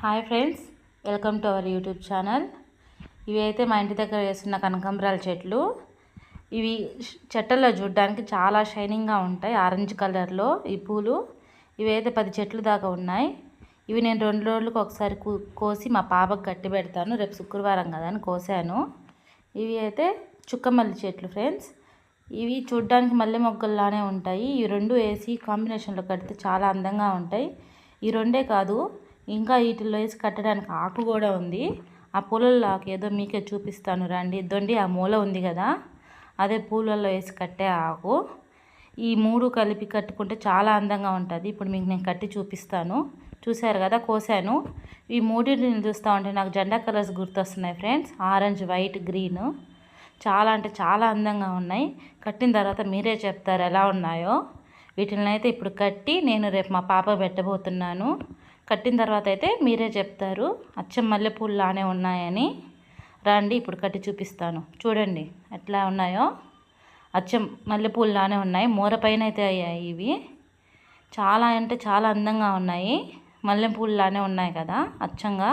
Hi friends, welcome to our YouTube channel. ఇవి అయితే మా ఇంటి దగ్గర వేస్తున్న కనకాంబరాల చెట్లు. ఇవి చెట్టల్లో చూడడానికి చాలా షైనింగ్గా ఉంటాయి. ఆరెంజ్ కలర్లో ఈ పూలు. ఇవి అయితే 10 చెట్లు దాకా ఉన్నాయి. ఇవి నేను 2 రోజులకు ఒకసారి కోసి మా పాపకు కట్టి పెడతాను. రేపు శుక్రవారం కదా అని కోసాను. ఇవి అయితే చుక్కమల్లి చెట్లు ఫ్రెండ్స్. ఇవి చూడ్డానికి మల్లె మొగ్గల్లానే ఉంటాయి. ఈ రెండు వేసి కాంబినేషన్లో కడితే చాలా అందంగా ఉంటాయి. ఈ రెండే కాదు, ఇంకా వీటిల్లో వేసి కట్టడానికి ఆకు కూడా ఉంది. ఆ పూలలో ఆకు ఏదో మీకే చూపిస్తాను రండి. ఇద్దండి, ఆ మూల ఉంది కదా, అదే పూలలో వేసి కట్టే ఆకు. ఈ 3 కలిపి కట్టుకుంటే చాలా అందంగా ఉంటుంది. ఇప్పుడు మీకు నేను కట్టి చూపిస్తాను. చూశారు కదా, కోసాను. ఈ మూడింటిని చూస్తూ ఉంటే నాకు జెండా కలర్స్ గుర్తొస్తున్నాయి ఫ్రెండ్స్. Orange, white, green. చాలా అంటే చాలా అందంగా ఉన్నాయి. కట్టిన తర్వాత మీరే చెప్తారు ఎలా ఉన్నాయో. వీటిని అయితే ఇప్పుడు కట్టి నేను రేపు మా పాప పెట్టబోతున్నాను. కట్టిన తర్వాత అయితే మీరే చెప్తారు అచ్చం మల్లెపూలులానే ఉన్నాయని. రండి, ఇప్పుడు కట్టి చూపిస్తాను. చూడండి ఎట్లా ఉన్నాయో. అచ్చం మల్లెపూలులానే ఉన్నాయి. మూర పైన అయితే అయ్యాయి ఇవి. చాలా అంటే చాలా అందంగా ఉన్నాయి. మల్లెపూలులానే ఉన్నాయి కదా అచ్చంగా.